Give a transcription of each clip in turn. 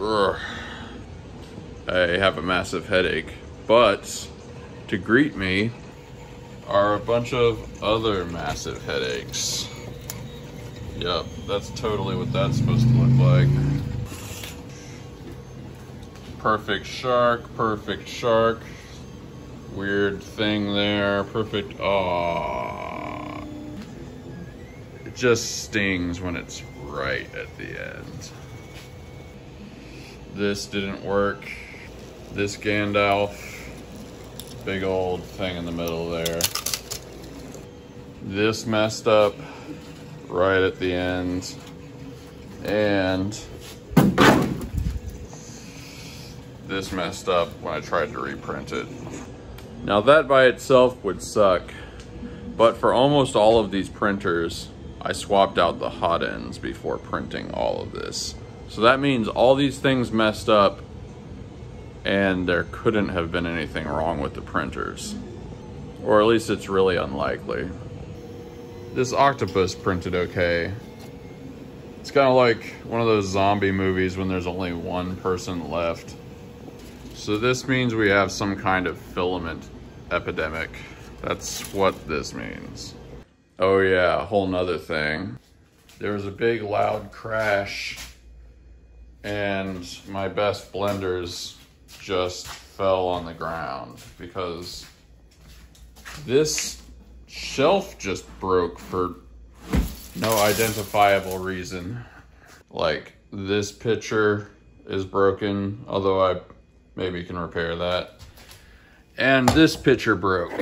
Ugh. I have a massive headache, but to greet me are a bunch of other massive headaches. Yep, that's totally what that's supposed to look like. Perfect shark. Weird thing there, perfect, aww. It just stings when it's right at the end. This didn't work. This Gandalf, big old thing in the middle there. This messed up right at the end. And this messed up when I tried to reprint it. Now that by itself would suck, but for almost all of these printers, I swapped out the hot ends before printing all of this. So that means all these things messed up and there couldn't have been anything wrong with the printers. Or at least it's really unlikely. This octopus printed okay. It's kind of like one of those zombie movies when there's only one person left. So this means we have some kind of filament epidemic. That's what this means. Oh yeah, a whole nother thing. There was a big loud crash and my best blenders just fell on the ground because this shelf just broke for no identifiable reason. Like this picture is broken, although I maybe can repair that. And this picture broke.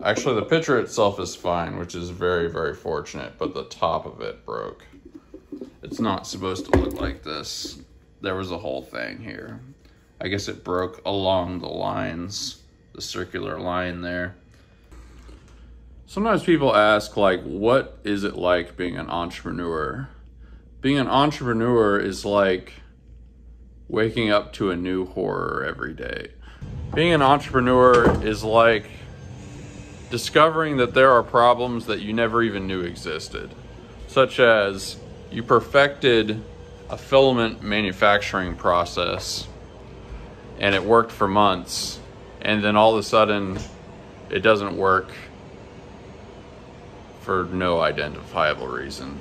Actually, the picture itself is fine, which is very, very fortunate, but the top of it broke. It's not supposed to look like this. There was a whole thing here. I guess it broke along the lines, the circular line there. Sometimes people ask, like, what is it like being an entrepreneur? Being an entrepreneur is like waking up to a new horror every day. Being an entrepreneur is like discovering that there are problems that you never even knew existed, such as you perfected a filament manufacturing process and it worked for months, and then all of a sudden it doesn't work for no identifiable reason.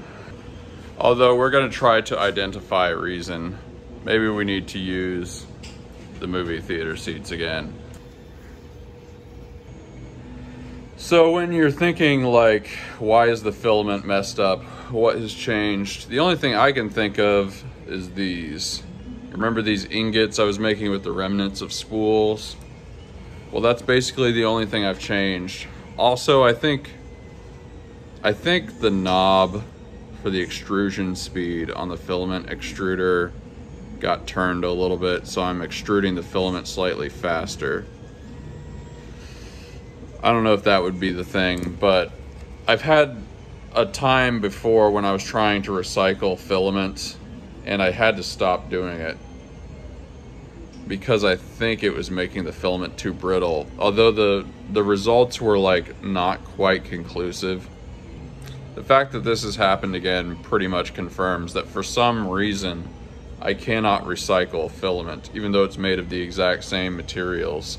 Although we're going to try to identify a reason. Maybe we need to use the movie theater seats again. So when you're thinking like, why is the filament messed up? What has changed? The only thing I can think of is these. Remember these ingots I was making with the remnants of spools? Well, that's basically the only thing I've changed. Also, I think the knob for the extrusion speed on the filament extruder got turned a little bit, so I'm extruding the filament slightly faster. I don't know if that would be the thing, but I've had a time before when I was trying to recycle filament and I had to stop doing it because I think it was making the filament too brittle. Although the results were like not quite conclusive. The fact that this has happened again pretty much confirms that for some reason I cannot recycle filament, even though it's made of the exact same materials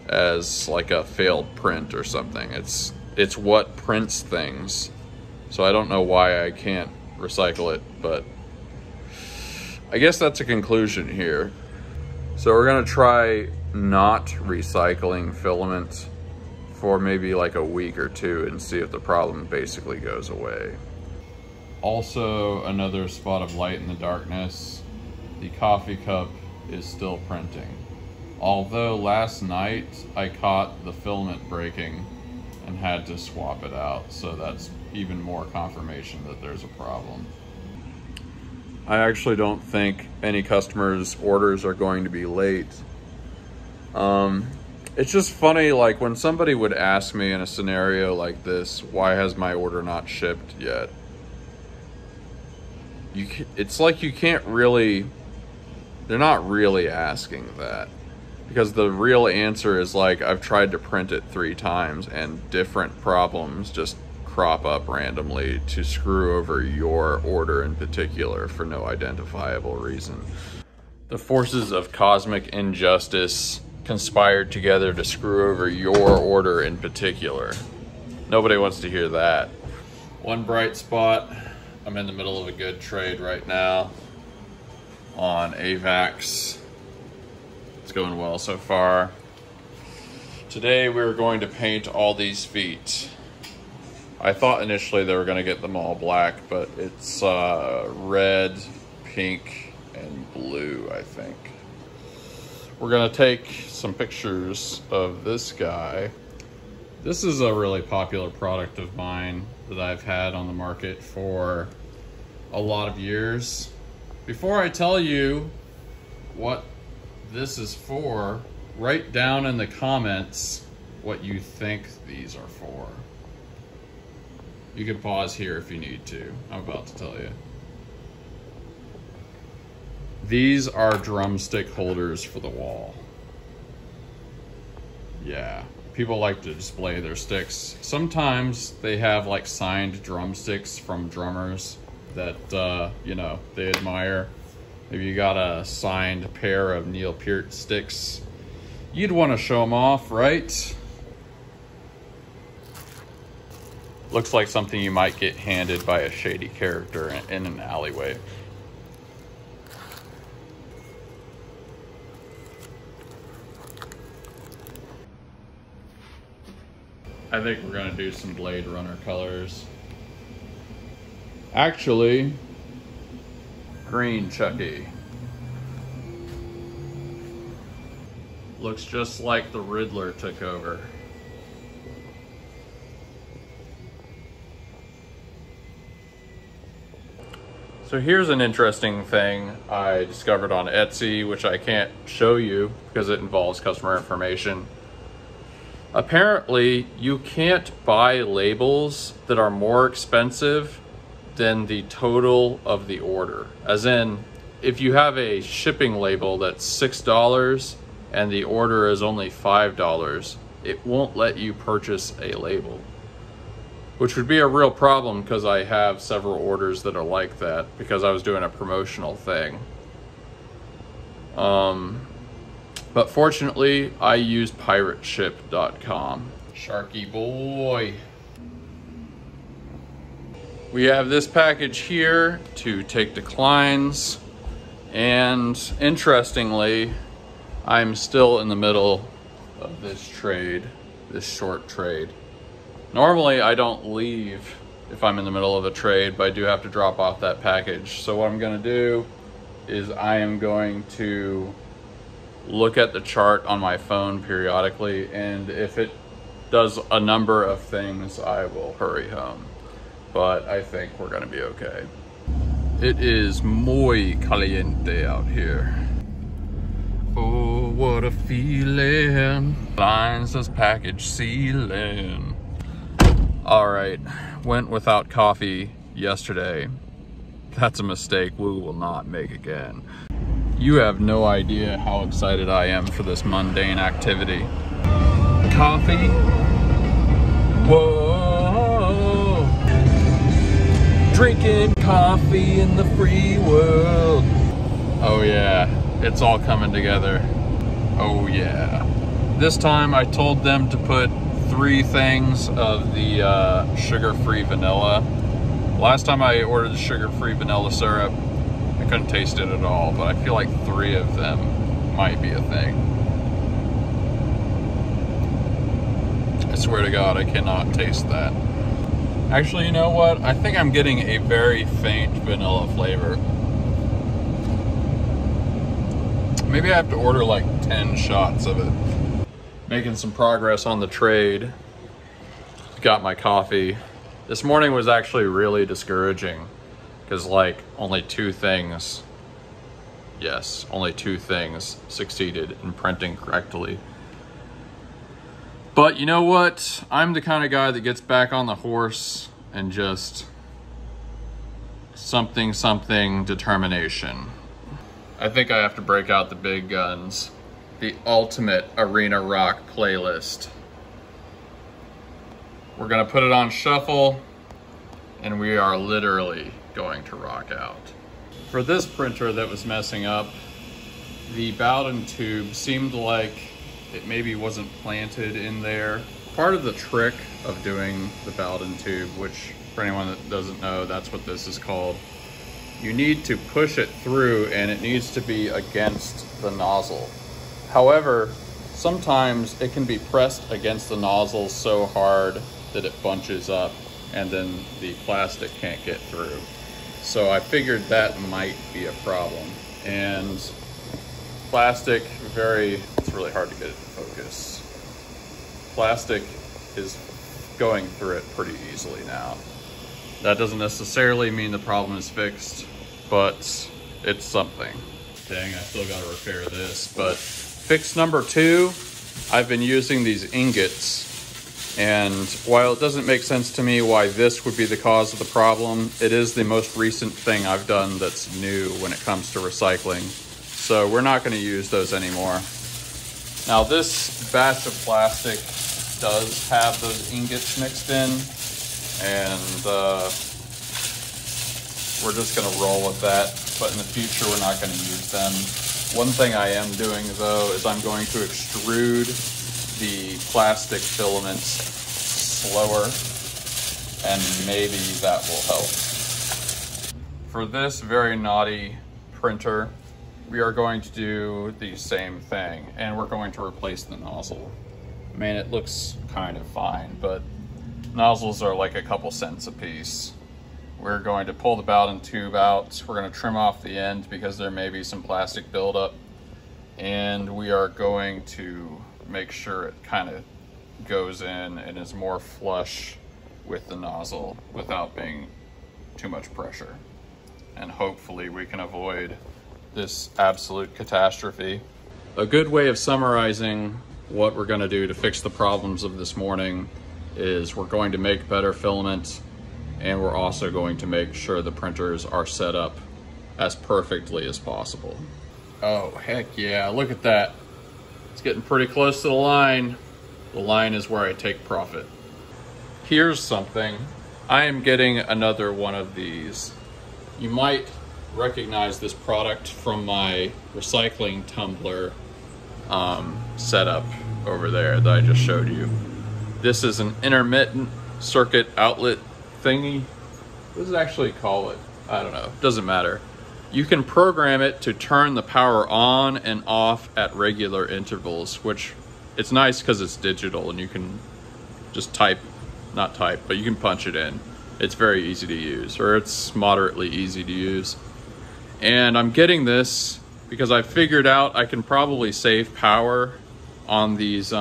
as like a failed print or something. It's what prints things. So I don't know why I can't recycle it, but I guess that's a conclusion here. So we're gonna try not recycling filament for maybe like a week or two and see if the problem basically goes away. Also, another spot of light in the darkness. The coffee cup is still printing. Although last night I caught the filament breaking and had to swap it out, so that's even more confirmation that there's a problem. I actually don't think any customers' orders are going to be late. It's just funny, like when somebody would ask me in a scenario like this, why has my order not shipped yet? It's like you can't really, they're not really asking that. Because the real answer is like, I've tried to print it 3 times and different problems just crop up randomly to screw over your order in particular for no identifiable reason. The forces of cosmic injustice conspired together to screw over your order in particular. Nobody wants to hear that. One bright spot, I'm in the middle of a good trade right now on AVAX. It's going well so far. Today we're going to paint all these feet. I thought initially they were going to get them all black, but it's red, pink, and blue, I think. We're going to take some pictures of this guy. This is a really popular product of mine that I've had on the market for a lot of years. Before I tell you what this is for, write down in the comments what you think these are for. You can pause here if you need to. I'm about to tell you. These are drumstick holders for the wall. Yeah, people like to display their sticks. Sometimes they have like signed drumsticks from drummers that, you know, they admire. Maybe you got a signed pair of Neil Peart sticks. You'd want to show them off, right? Looks like something you might get handed by a shady character in an alleyway. I think we're gonna do some Blade Runner colors. Actually, green Chucky. Looks just like the Riddler took over. So here's an interesting thing I discovered on Etsy, which I can't show you because it involves customer information. Apparently, you can't buy labels that are more expensive than the total of the order. As in, if you have a shipping label that's $6 and the order is only $5, it won't let you purchase a label. Which would be a real problem because I have several orders that are like that because I was doing a promotional thing. But fortunately, I used pirateship.com. Sharky boy. We have this package here to take declines. And interestingly, I'm still in the middle of this trade, this short trade. Normally, I don't leave if I'm in the middle of a trade, but I do have to drop off that package. So what I'm gonna do is I am going to look at the chart on my phone periodically, and if it does a number of things, I will hurry home. But I think we're gonna be okay. It is muy caliente out here. Oh, what a feeling. Lines this package sealing. All right, went without coffee yesterday. That's a mistake we will not make again. You have no idea how excited I am for this mundane activity. Coffee. Whoa. Drinking coffee in the free world. Oh yeah, it's all coming together. Oh yeah. This time I told them to put 3 things of the sugar-free vanilla. Last time I ordered the sugar-free vanilla syrup, I couldn't taste it at all, but I feel like 3 of them might be a thing. I swear to God, I cannot taste that. Actually, you know what? I think I'm getting a very faint vanilla flavor. Maybe I have to order like 10 shots of it. Making some progress on the trade. Got my coffee. This morning was actually really discouraging because like only 2 things, yes, only 2 things succeeded in printing correctly. But you know what? I'm the kind of guy that gets back on the horse and just something determination. I think I have to break out the big guns. The ultimate arena rock playlist. We're gonna put it on shuffle, and we are literally going to rock out. For this printer that was messing up, the Bowden tube seemed like it maybe wasn't planted in there. Part of the trick of doing the Bowden tube, which for anyone that doesn't know, that's what this is called. You need to push it through and it needs to be against the nozzle. However, sometimes it can be pressed against the nozzle so hard that it bunches up and then the plastic can't get through. So I figured that might be a problem. And plastic, it's really hard to get it to focus. Plastic is going through it pretty easily now. That doesn't necessarily mean the problem is fixed, but it's something. Dang, I still gotta repair this. But fix number 2, I've been using these ingots. And while it doesn't make sense to me why this would be the cause of the problem, it is the most recent thing I've done that's new when it comes to recycling. So we're not gonna use those anymore. Now this batch of plastic does have those ingots mixed in, and we're just gonna roll with that, but in the future we're not gonna use them. One thing I am doing though is I'm going to extrude the plastic filaments slower, and maybe that will help. For this very naughty printer, we are going to do the same thing, and we're going to replace the nozzle. I mean, it looks kind of fine, but nozzles are like a couple cents a piece. We're going to pull the Bowden tube out. We're going to trim off the end because there may be some plastic buildup, and we are going to make sure it kind of goes in and is more flush with the nozzle without being too much pressure. And hopefully we can avoid this absolute catastrophe. A good way of summarizing what we're going to do to fix the problems of this morning is we're going to make better filaments, and we're also going to make sure the printers are set up as perfectly as possible. Oh, heck yeah, look at that. It's getting pretty close to the line. The line is where I take profit. Here's something. I am getting another one of these. You might recognize this product from my recycling tumbler setup over there that I just showed you. This is an intermittent circuit outlet thingy. What does it actually call it? I don't know, doesn't matter. You can program it to turn the power on and off at regular intervals, which it's nice because it's digital and you can just not type, but you can punch it in. It's very easy to use, or it's moderately easy to use. And I'm getting this because I figured out I can probably save power on these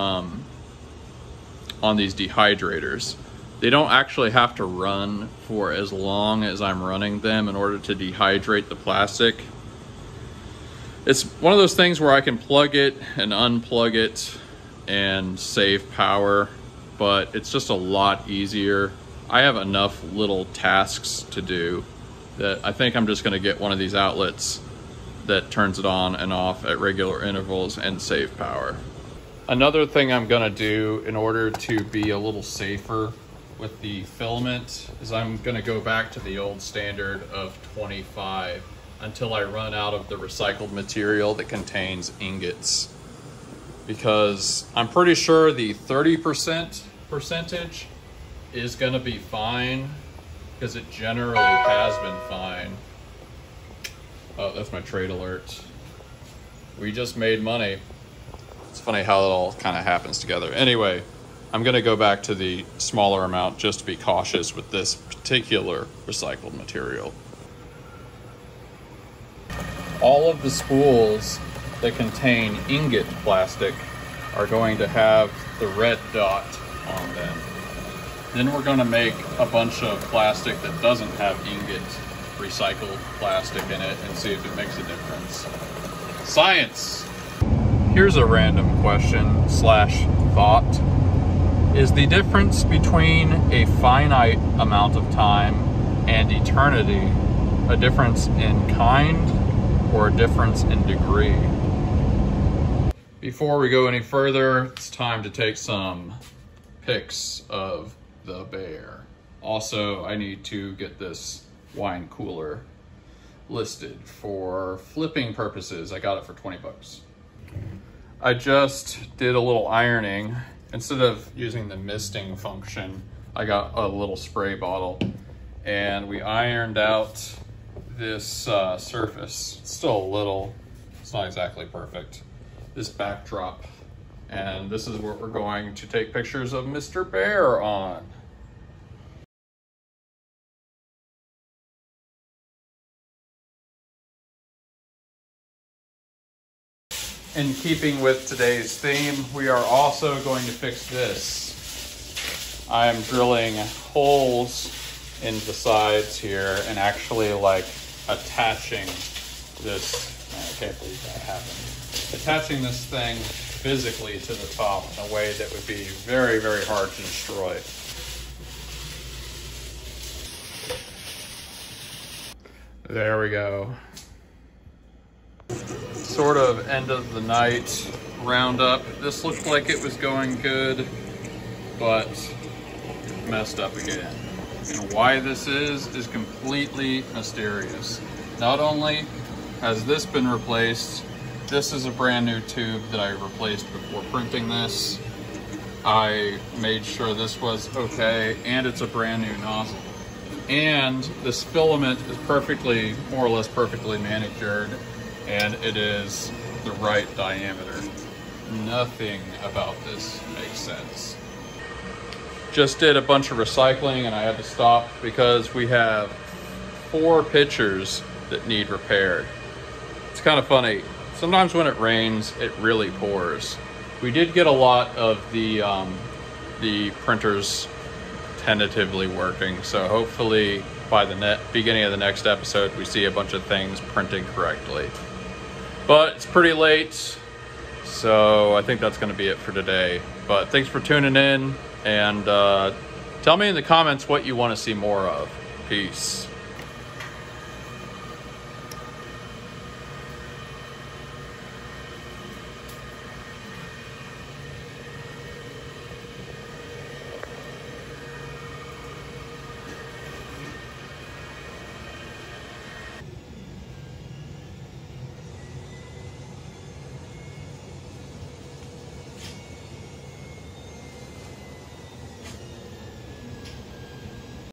dehydrators. They don't actually have to run for as long as I'm running them in order to dehydrate the plastic. It's one of those things where I can plug it and unplug it and save power, but it's just a lot easier. I have enough little tasks to do that I think I'm just gonna get one of these outlets that turns it on and off at regular intervals and save power. Another thing I'm gonna do in order to be a little safer with the filament is I'm gonna go back to the old standard of 25 until I run out of the recycled material that contains ingots. Because I'm pretty sure the 30% percentage is gonna be fine, because it generally has been fine. Oh, that's my trade alert. We just made money. It's funny how it all kind of happens together. Anyway, I'm gonna go back to the smaller amount just to be cautious with this particular recycled material. All of the spools that contain ingot plastic are going to have the red dot on them. Then we're gonna make a bunch of plastic that doesn't have ingot recycled plastic in it and see if it makes a difference. Science! Here's a random question / thought. Is the difference between a finite amount of time and eternity a difference in kind or a difference in degree? Before we go any further, it's time to take some pics of the bear. Also, I need to get this wine cooler listed for flipping purposes. I got it for 20 bucks. I just did a little ironing. Instead of using the misting function, I got a little spray bottle and we ironed out this surface. It's still a little, it's not exactly perfect. This backdrop. And this is what we're going to take pictures of Mr. Bear on. In keeping with today's theme, we are also going to fix this. I'm drilling holes into the sides here and actually like attaching this, I can't believe that happened. Attaching this thing physically to the top in a way that would be very, very hard to destroy. There we go. Sort of end of the night roundup. This looked like it was going good, but messed up again. And why this is completely mysterious. Not only has this been replaced, this is a brand new tube that I replaced before printing this. I made sure this was okay, and it's a brand new nozzle. And this filament is perfectly, more or less perfectly manicured, and it is the right diameter. Nothing about this makes sense. Just did a bunch of recycling and I had to stop because we have 4 pitchers that need repaired. It's kind of funny. Sometimes when it rains, it really pours. We did get a lot of the printers tentatively working, so hopefully by the beginning of the next episode, we see a bunch of things printing correctly. But it's pretty late, so I think that's going to be it for today. But thanks for tuning in, and tell me in the comments what you want to see more of. Peace.